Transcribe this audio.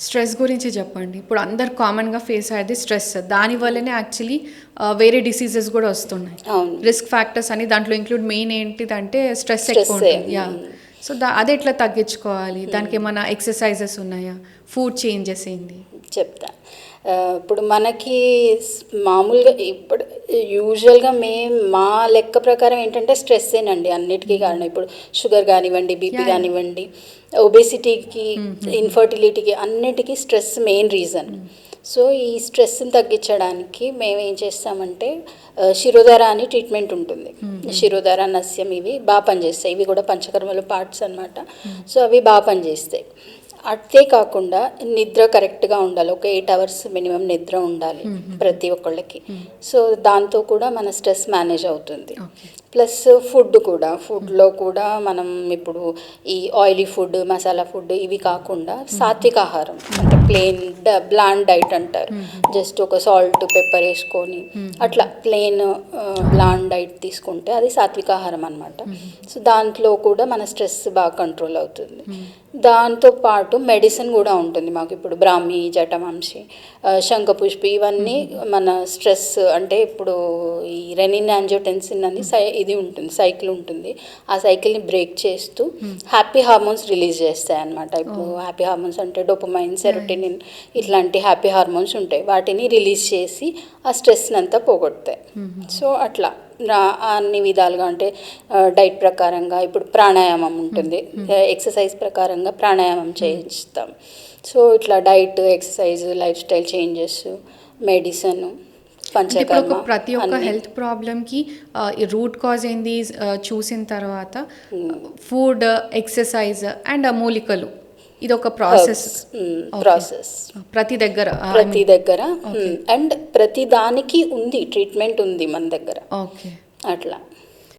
Stress గురించి చెప్పండి. ఇప్పుడు అందరు కామన్గా ఫేస్ అయ్యేది స్ట్రెస్. దానివల్లనే యాక్చువల్లీ వేరే డిసీజెస్ కూడా వస్తున్నాయి. అవును. రిస్క్ ఫ్యాక్టర్స్ అని దాంట్లో ఇంక్లూడ్ మెయిన్ ఏంటిదంటే స్ట్రెస్ ఎక్కువ స్ట్రెస్సే. ఉంటుంది. యా, సో అది ఎట్లా తగ్గించుకోవాలి? దానికి ఏమైనా ఎక్సర్సైజెస్ ఉన్నాయా? ఫుడ్ చేంజెస్ ఏంటి? చెప్తా. ఇప్పుడు మనకి మామూలుగా ఇప్పుడు యూజువల్గా మా లెక్క ప్రకారం ఏంటంటే స్ట్రెస్సేనండి అన్నిటికీ కారణం. ఇప్పుడు షుగర్ కానివ్వండి, బీపీ కానివ్వండి, ఒబేసిటీకి, ఇన్ఫర్టిలిటీకి అన్నిటికీ స్ట్రెస్ మెయిన్ రీజన్. సో ఈ స్ట్రెస్ని తగ్గించడానికి మేము ఏం చేస్తామంటే శిరోధార అని ట్రీట్మెంట్ ఉంటుంది. శిరోధార, నస్యం ఇవి బాగా పనిచేస్తాయి. ఇవి కూడా పంచకర్మల పార్ట్స్ అన్నమాట. సో అవి బాగా పనిచేస్తాయి. అదే కాకుండా నిద్ర కరెక్ట్గా ఉండాలి. ఒక 8 hours మినిమం నిద్ర ఉండాలి ప్రతి ఒక్కళ్ళకి. సో దాంతో కూడా మన స్ట్రెస్ మేనేజ్ అవుతుంది. ప్లస్ ఫుడ్లో కూడా మనం ఇప్పుడు ఈ ఆయిలీ ఫుడ్, మసాలా ఫుడ్ ఇవి కాకుండా సాత్విక ఆహారం అంటే ప్లెయిన్ బ్లాండ్ డైట్ అంటారు. జస్ట్ ఒక సాల్ట్, పెప్పర్ వేసుకొని అట్లా ప్లెయిన్ బ్లాండ్ డైట్ తీసుకుంటే అది సాత్విక ఆహారం అనమాట. సో దాంట్లో కూడా మన స్ట్రెస్ బాగా కంట్రోల్ అవుతుంది. దాంతోపాటు మెడిసిన్ కూడా ఉంటుంది మాకు. ఇప్పుడు బ్రాహ్మి, జటమాంసి, శంఖపుష్పి ఇవన్నీ మన స్ట్రెస్ అంటే ఇప్పుడు ఈ రెనిన్ యాంజియోటెన్సిన్ అని ఇది ఉంటుంది, సైకిల్ ఉంటుంది. ఆ సైకిల్ని బ్రేక్ చేస్తూ హ్యాపీ హార్మోన్స్ రిలీజ్ చేస్తాయి అన్నమాట. ఇప్పుడు హ్యాపీ హార్మోన్స్ అంటే డోపమైన్, సెరోటోనిన్ ఇట్లాంటి హ్యాపీ హార్మోన్స్ ఉంటాయి. వాటిని రిలీజ్ చేసి ఆ స్ట్రెస్ని అంతా పోగొడతాయి. సో అట్లా అన్ని విధాలుగా అంటే డైట్ ప్రకారంగా ఇప్పుడు ప్రాణాయామం ఉంటుంది. ఎక్సర్సైజ్ ప్రకారంగా ప్రాణాయామం చేయిస్తాం. సో ఇట్లా diet, exercise, life style changes, medicine, panchakarma ప్రతి ఒక్క హెల్త్ ప్రాబ్లమ్కి రూట్ కాజ్ ఏంది చూసిన తర్వాత ఫుడ్, ఎక్సర్సైజ్ అండ్ మూలికలు ఇది ఒక ప్రాసెస్. ప్రతి దగ్గర అండ్ ప్రతి దానికి ఉంది ట్రీట్మెంట్ ఉంది మన దగ్గర. ఓకే, అట్లా